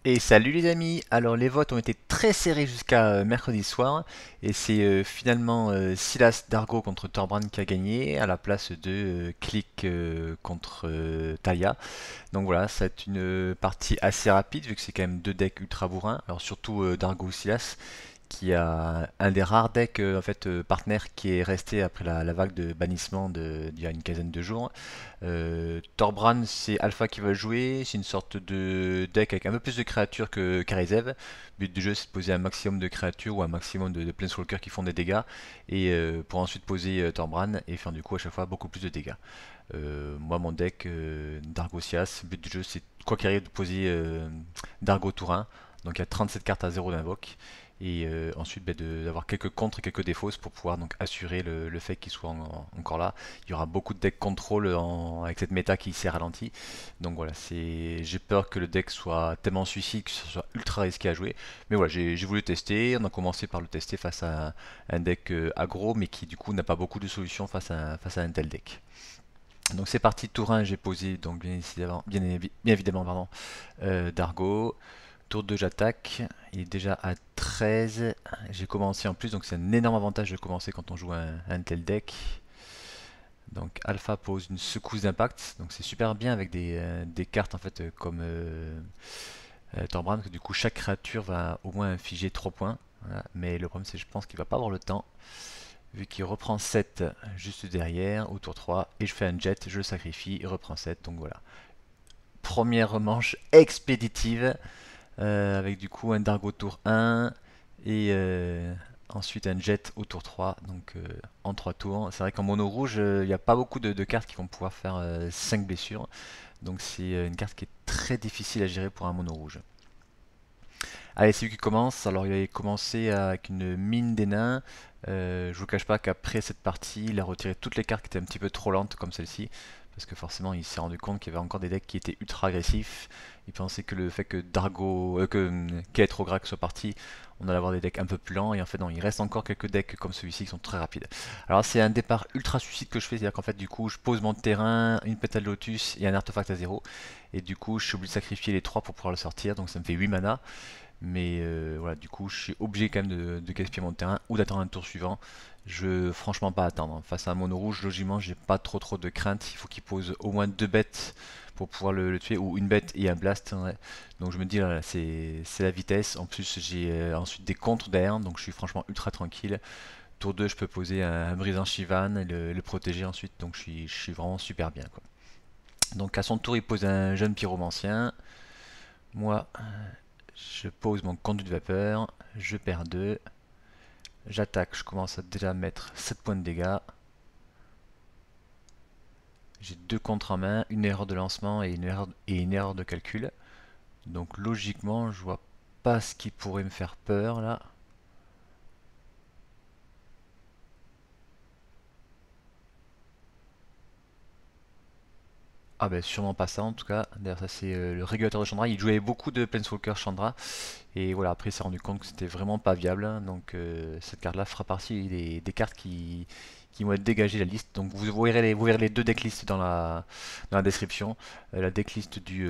Et salut les amis, alors les votes ont été très serrés jusqu'à mercredi soir et c'est finalement Silas Dargo contre Thorbrand qui a gagné à la place de Click contre Talia. Donc voilà, c'est une partie assez rapide vu que c'est quand même deux decks ultra bourrins, alors surtout Dargo Silas qui a un des rares decks partenaires qui est resté après la vague de bannissement d'il y a une quinzaine de jours. Torbran, c'est Alpha qui va jouer, c'est une sorte de deck avec un peu plus de créatures que Karizev. Le but du jeu c'est de poser un maximum de créatures ou un maximum de Planeswalkers qui font des dégâts et pour ensuite poser Torbran et faire du coup à chaque fois beaucoup plus de dégâts. Moi mon deck Dargosias, le but du jeu c'est quoi qu'il arrive de poser Dargo Tourin, donc il y a 37 cartes à 0 d'invoque et ensuite d'avoir quelques contres et quelques défausses pour pouvoir donc assurer le fait qu'il soit encore là. Il y aura beaucoup de decks contrôle avec cette méta qui s'est ralentie. Donc voilà, j'ai peur que le deck soit tellement suicide que ce soit ultra risqué à jouer. Mais voilà, j'ai voulu tester. On a commencé par le tester face à un deck aggro, mais qui du coup n'a pas beaucoup de solutions face à un tel deck. Donc c'est parti, tour 1, j'ai posé donc bien évidemment pardon, Dargo. Tour 2 j'attaque, il est déjà à 13, j'ai commencé en plus donc c'est un énorme avantage de commencer quand on joue un tel deck. Donc Alpha pose une secousse d'impact, donc c'est super bien avec des cartes en fait comme Thorbrand, que du coup chaque créature va au moins infliger 3 points. Voilà. Mais le problème c'est que je pense qu'il va pas avoir le temps, vu qu'il reprend 7 juste derrière au tour 3, et je fais un jet, je le sacrifie, il reprend 7, donc voilà. Première manche expéditive, avec du coup un Dargo tour 1 et ensuite un Jet au tour 3, donc en 3 tours. C'est vrai qu'en mono rouge, il n'y a pas beaucoup de cartes qui vont pouvoir faire 5 blessures, donc c'est une carte qui est très difficile à gérer pour un mono rouge. Allez, c'est lui qui commence. Alors, il avait commencé avec une mine des nains. Je vous cache pas qu'après cette partie, il a retiré toutes les cartes qui étaient un petit peu trop lentes, comme celle-ci. Parce que forcément, il s'est rendu compte qu'il y avait encore des decks qui étaient ultra agressifs. Il pensait que le fait que Ketrograc soit parti, on allait avoir des decks un peu plus lents. Et en fait, non, il reste encore quelques decks comme celui-ci qui sont très rapides. Alors, c'est un départ ultra suicide que je fais. C'est-à-dire qu'en fait, du coup, je pose mon terrain, une pétale lotus et un artefact à 0. Et du coup, je suis obligé de sacrifier les 3 pour pouvoir le sortir. Donc, ça me fait 8 mana. Mais voilà, du coup, je suis obligé quand même de gaspiller mon terrain ou d'attendre un tour suivant. Je veux franchement pas attendre. Face à un mono rouge, logiquement, j'ai pas trop de crainte. Il faut qu'il pose au moins 2 bêtes pour pouvoir le tuer, ou une bête et un blast. Ouais. Donc je me dis, là, c'est la vitesse. En plus, j'ai ensuite des contres derrière, donc je suis franchement ultra tranquille. Tour 2, je peux poser un brisant Shivan et le protéger ensuite. Donc je suis vraiment super bien, quoi. Donc à son tour, il pose un jeune pyromancien. Moi, je pose mon conduit de vapeur, je perds 2, j'attaque, je commence à déjà mettre 7 points de dégâts. J'ai 2 contres en main, une erreur de lancement et une erreur de calcul. Donc logiquement, je vois pas ce qui pourrait me faire peur là. Ah ben sûrement pas ça en tout cas. D'ailleurs ça c'est le régulateur de Chandra. Il jouait beaucoup de Planeswalker Chandra. Et voilà, après il s'est rendu compte que c'était vraiment pas viable, hein. Donc cette carte là fera partie des cartes qui vont être dégagées de la liste. Donc vous verrez les deux decklists dans la description. La decklist du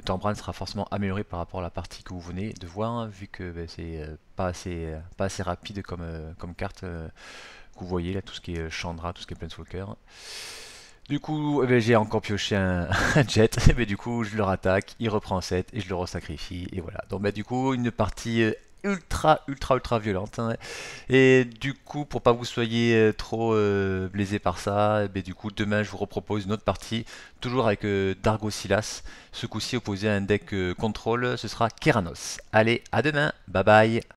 Thorbrand sera forcément améliorée par rapport à la partie que vous venez de voir, hein, vu que c'est pas assez rapide comme carte que vous voyez là, tout ce qui est Chandra, tout ce qui est Planeswalker. Du coup, j'ai encore pioché un jet, mais du coup, je le rattaque, il reprend 7 et je le resacrifie, et voilà. Donc, du coup, une partie ultra violente, hein. Et du coup, pour pas que vous soyez trop blessé par ça, du coup, demain, je vous repropose une autre partie, toujours avec Dargo Silas. Ce coup-ci, opposé à un deck contrôle, ce sera Keranos. Allez, à demain, bye bye.